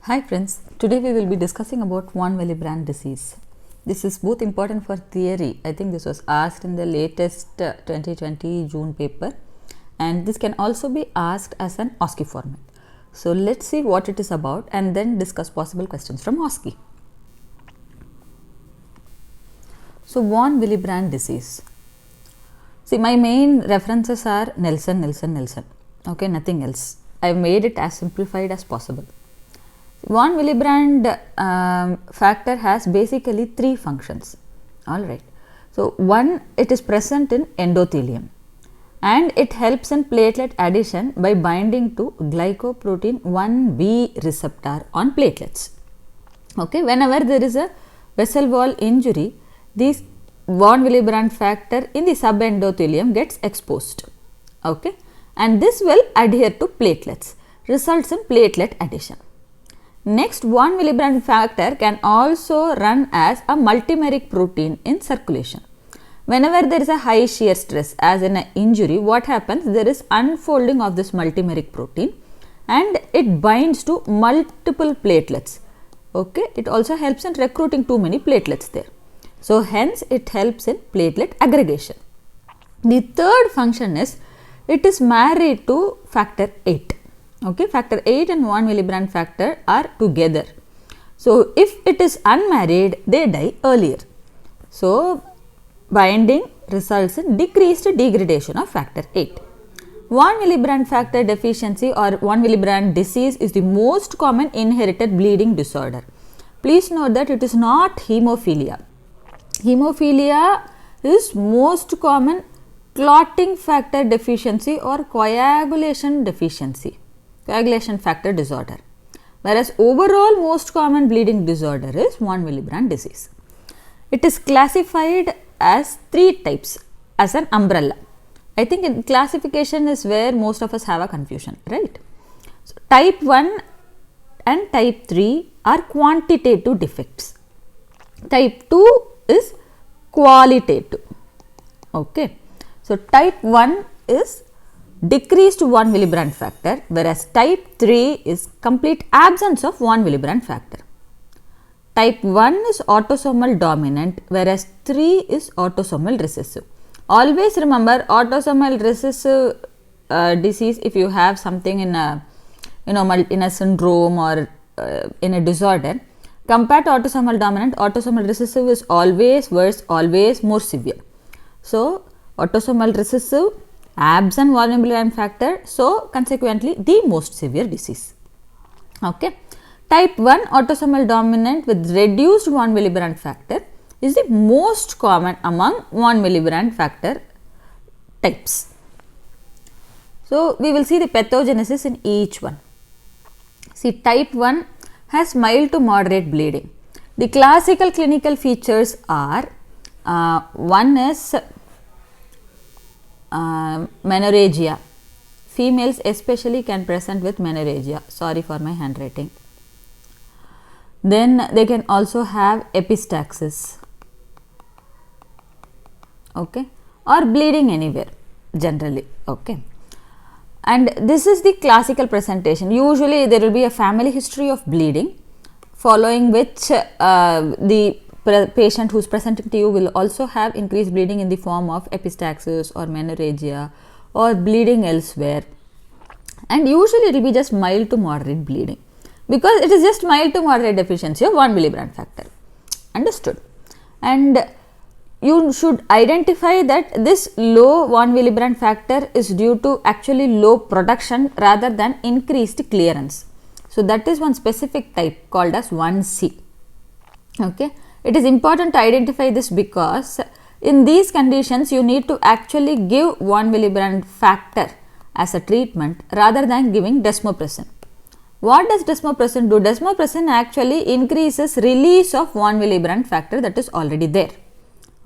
Hi friends, today we will be discussing about von Willebrand disease. This is both important for theory. I think this was asked in the latest 2020 June paper, and this can also be asked as an OSCE format. So let's see what it is about and then discuss possible questions from OSCE. So von Willebrand disease. See, my main references are Nelson. Okay, nothing else. I have made it as simplified as possible. Von Willebrand factor has basically three functions. Alright. So, one, it is present in endothelium and it helps in platelet addition by binding to glycoprotein 1b receptor on platelets. Okay. Whenever there is a vessel wall injury, this von Willebrand factor in the subendothelium gets exposed. Okay. And this will adhere to platelets, results in platelet addition. Next, von Willebrand factor can also run as a multimeric protein in circulation. Whenever there is a high shear stress as in an injury, what happens? There is unfolding of this multimeric protein and it binds to multiple platelets. Okay, it also helps in recruiting too many platelets there. So, hence it helps in platelet aggregation. The third function is it is married to factor 8. Okay, factor 8 and von Willebrand factor are together. So, if it is unmarried, they die earlier. So, binding results in decreased degradation of factor 8. Von Willebrand factor deficiency or von Willebrand disease is the most common inherited bleeding disorder. Please note that it is not hemophilia. Hemophilia is most common clotting factor deficiency or coagulation factor disorder, whereas overall most common bleeding disorder is von Willebrand disease. It is classified as three types as an umbrella. I think in classification is where most of us have a confusion, right? So, type 1 and type 3 are quantitative defects. Type 2 is qualitative. Okay. So, type 1 is decreased von Willebrand factor, whereas type 3 is complete absence of von Willebrand factor. Type 1 is autosomal dominant, whereas 3 is autosomal recessive. Always remember, autosomal recessive disease, if you have something in a in a syndrome or in a disorder, compared to autosomal dominant, autosomal recessive is always worse, always more severe. So, autosomal recessive, absent von Willebrand factor, so consequently the most severe disease. Okay. Type 1 autosomal dominant with reduced von Willebrand factor is the most common among von Willebrand factor types. So, we will see the pathogenesis in each one. See, type 1 has mild to moderate bleeding. The classical clinical features are one is menorrhagia. Females especially can present with menorrhagia. Sorry for my handwriting. Then they can also have epistaxis. Okay, or bleeding anywhere generally. Okay, and this is the classical presentation. Usually there will be a family history of bleeding, following which the patient who is presenting to you will also have increased bleeding in the form of epistaxis or menorrhagia or bleeding elsewhere, and usually it will be just mild to moderate bleeding because it is just mild to moderate deficiency of von Willebrand factor. Understood? And you should identify that this low von Willebrand factor is due to actually low production rather than increased clearance. So, that is one specific type called as 1C. Okay. It is important to identify this because in these conditions you need to actually give von Willebrand factor as a treatment rather than giving desmopressin. What does desmopressin do? Desmopressin actually increases release of von Willebrand factor that is already there.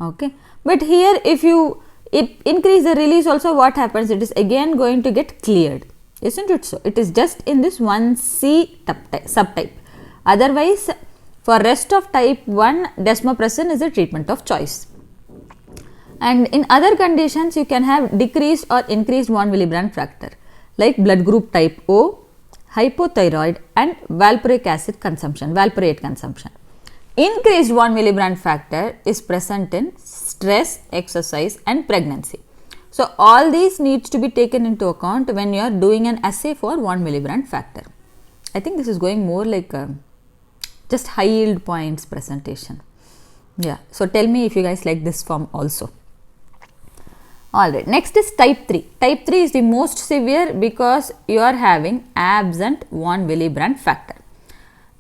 Okay. But here if you increase the release also, what happens? It is again going to get cleared. Isn't it so? It is just in this 1C subtype. Otherwise, for rest of type 1, desmopressin is a treatment of choice. And in other conditions, you can have decreased or increased von Willebrand factor like blood group type O, hypothyroid and valproic acid consumption, valproate consumption. Increased 1 millibrand factor is present in stress, exercise and pregnancy. So, all these needs to be taken into account when you are doing an assay for 1 millibrand factor. I think this is going more like just high yield points presentation. Yeah, so tell me if you guys like this form also. Alright, next is type 3. Type 3 is the most severe because you are having absent 1 millibrand factor,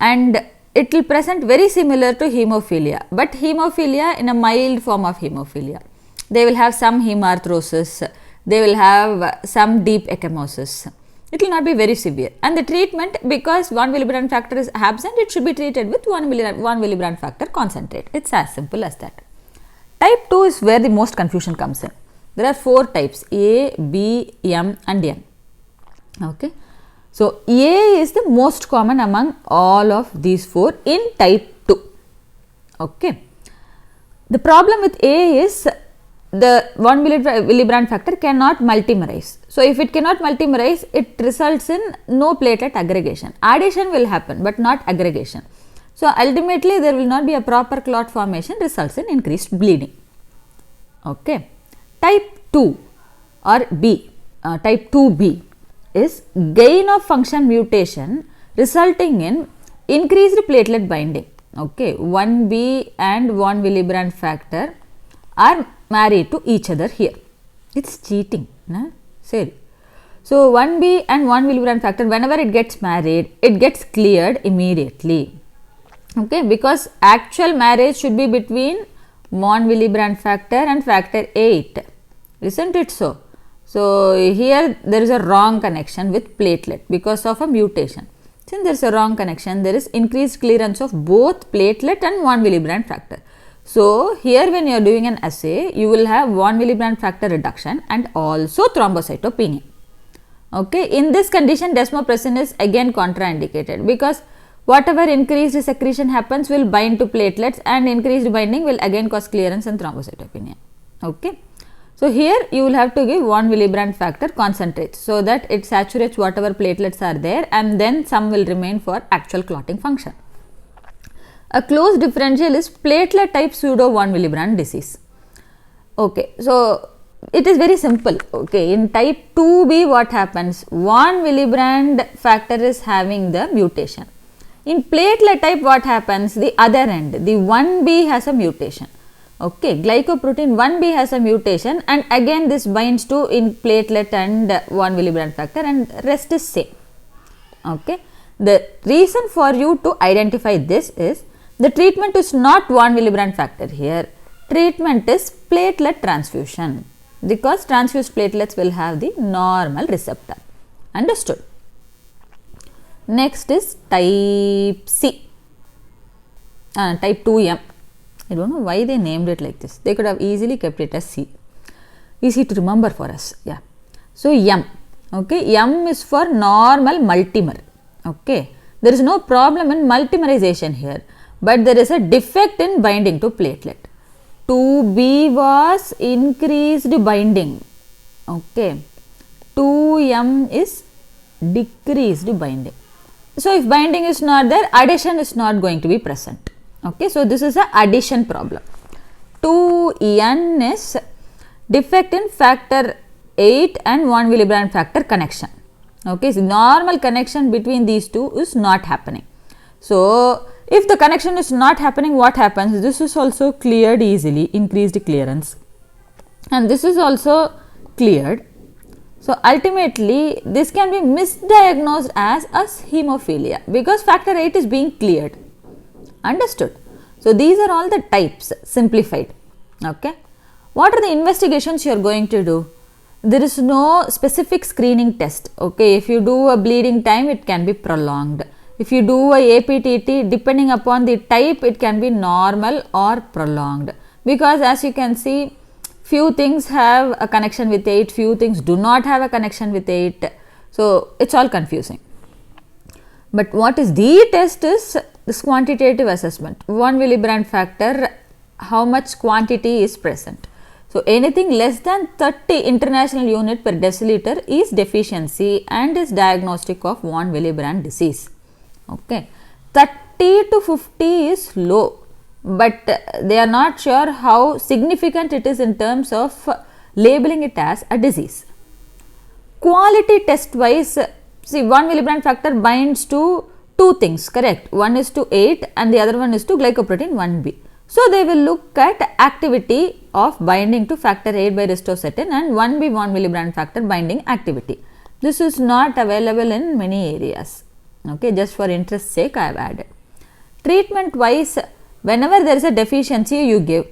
and it will present very similar to hemophilia, but hemophilia in a mild form of hemophilia. They will have some hemarthrosis, they will have some deep ecchymosis. It will not be very severe, and the treatment, because 1 millibrand factor is absent, it should be treated with 1 millibrand factor concentrate. It's as simple as that. Type 2 is where the most confusion comes in. There are 4 types: A, B, M and N. Okay. So, A is the most common among all of these 4 in type 2. Okay. The problem with A is the 1 millibrand factor cannot multimerize. So, if it cannot multimerize, it results in no platelet aggregation. Addition will happen, but not aggregation. So, ultimately there will not be a proper clot formation, results in increased bleeding. Okay. Type 2 or B, type 2B is gain of function mutation resulting in increased platelet binding. Okay. 1B and 1 millibrand factor are married to each other here. It's cheating. Na? Say. So, 1B and 1 millibrand factor, whenever it gets married, it gets cleared immediately. Okay, because actual marriage should be between 1 millibrand factor and factor 8. Isn't it so? So, here there is a wrong connection with platelet because of a mutation. Since there is a wrong connection, there is increased clearance of both platelet and 1 millibrand factor. So, here when you are doing an assay, you will have 1 millibrand factor reduction and also thrombocytopenia. Okay. In this condition, desmopressin is again contraindicated because whatever increased secretion happens will bind to platelets, and increased binding will again cause clearance and thrombocytopenia. Okay. So, here you will have to give 1 millibrand factor concentrate so that it saturates whatever platelets are there, and then some will remain for actual clotting function. A close differential is platelet type pseudo 1 millibrand disease. Okay. So, it is very simple. Okay. In type 2B, what happens? 1 millibrand factor is having the mutation. In platelet type, what happens? The other end, the 1B has a mutation. Okay, glycoprotein 1B has a mutation, and again this binds to in platelet and 1 millibrand factor, and rest is same. Okay. The reason for you to identify this is the treatment is not 1 millibrand factor here. Treatment is platelet transfusion because transfused platelets will have the normal receptor. Understood? Next is type C, type 2M. I don't know why they named it like this. They could have easily kept it as C. Easy to remember for us. Yeah. So, M. Okay. M is for normal multimer. Okay. There is no problem in multimerization here, but there is a defect in binding to platelet. 2B was increased binding. Okay. 2M is decreased binding. So, if binding is not there, addition is not going to be present. Okay. So, this is a addition problem. 2N is defect in factor 8 and 1 millibrand factor connection. Okay. So, normal connection between these two is not happening. So, if the connection is not happening, what happens? This is also cleared easily, increased clearance, and this is also cleared. So, ultimately this can be misdiagnosed as hemophilia because factor 8 is being cleared. Understood? So, these are all the types simplified. Okay. What are the investigations you are going to do? There is no specific screening test. Okay. If you do a bleeding time, it can be prolonged. If you do a APTT, depending upon the type, it can be normal or prolonged, because as you can see, few things have a connection with 8, few things do not have a connection with 8. So, it is all confusing. But what is the test is this quantitative assessment. 1 millibrand factor, how much quantity is present. So anything less than 30 international unit per deciliter is deficiency and is diagnostic of von Willebrand disease. Okay, 30 to 50 is low, but they are not sure how significant it is in terms of labeling it as a disease. Quality test wise, see, von Willebrand factor binds to two things, correct? One is to 8 and the other one is to glycoprotein 1b. So they will look at activity of binding to factor 8 by ristocetin and 1b von Willebrand factor binding activity. This is not available in many areas. Okay, just for interest sake I have added. Treatment wise, whenever there is a deficiency you give.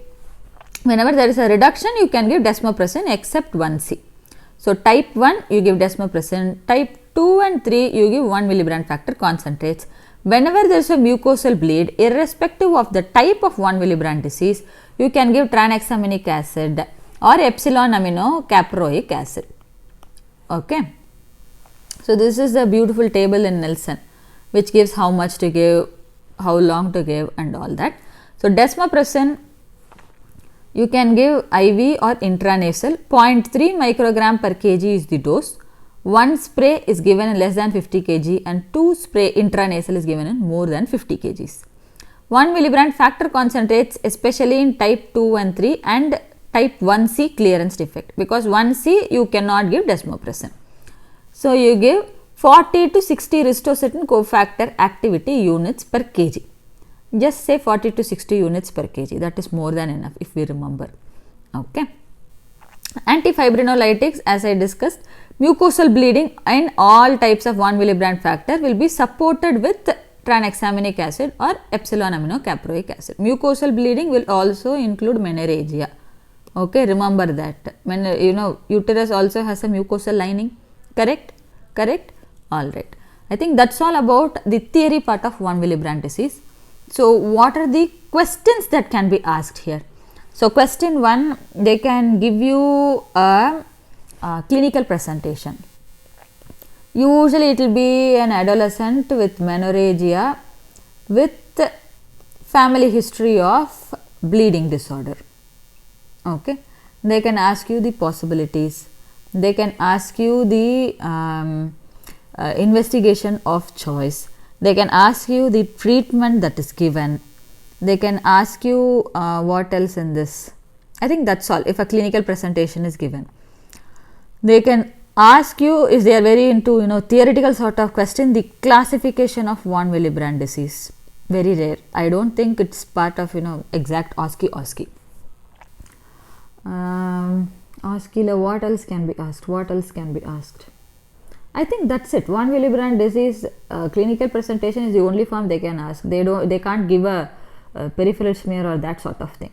Whenever there is a reduction you can give desmopressin except 1C. So type 1 you give desmopressin, type 2 and 3 you give 1 Willebrand factor concentrates. Whenever there is a mucosal bleed, irrespective of the type of von Willebrand disease, you can give tranexaminic acid or epsilon amino caproic acid. Okay. So this is the beautiful table in Nelson which gives how much to give, how long to give and all that. So desmopressin you can give IV or intranasal, 0.3 microgram per kg is the dose. 1 spray is given in less than 50 kg and 2 spray intranasal is given in more than 50 kgs. 1 Willebrand factor concentrates especially in type 2 and 3 and type 1C clearance defect, because 1C you cannot give desmopressin. So you give 40 to 60 ristocetin cofactor activity units per kg. Just say 40 to 60 units per kg, that is more than enough if we remember. Okay. Antifibrinolytics, as I discussed, mucosal bleeding in all types of von Willebrand factor will be supported with tranexaminic acid or epsilon amino caproic acid. Mucosal bleeding will also include menorrhagia. Okay, remember that. When uterus also has a mucosal lining, correct? Correct? Alright. I think that's all about the theory part of von Willebrand disease. So what are the questions that can be asked here? So question 1, they can give you a clinical presentation. Usually it will be an adolescent with menorrhagia with family history of bleeding disorder. Okay, they can ask you the possibilities, they can ask you the investigation of choice, they can ask you the treatment that is given, they can ask you what else in this. I think that's all if a clinical presentation is given. They can ask you, if they are very into theoretical sort of question, the classification of von Willebrand disease. Very rare. I don't think it's part of exact OSCE. What else can be asked? What else can be asked? I think that's it. Von Willebrand disease clinical presentation is the only form they can ask. They can't give a peripheral smear or that sort of thing.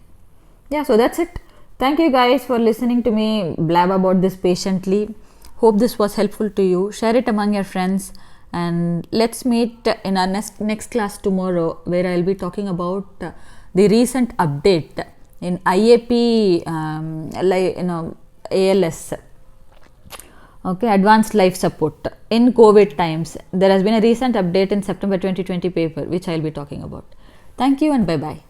Yeah, so that's it. Thank you guys for listening to me blab about this patiently. Hope this was helpful to you. Share it among your friends and let's meet in our next class tomorrow, where I will be talking about the recent update in IAP ALS. Okay, advanced life support in COVID times. There has been a recent update in September 2020 paper which I will be talking about. Thank you and bye bye.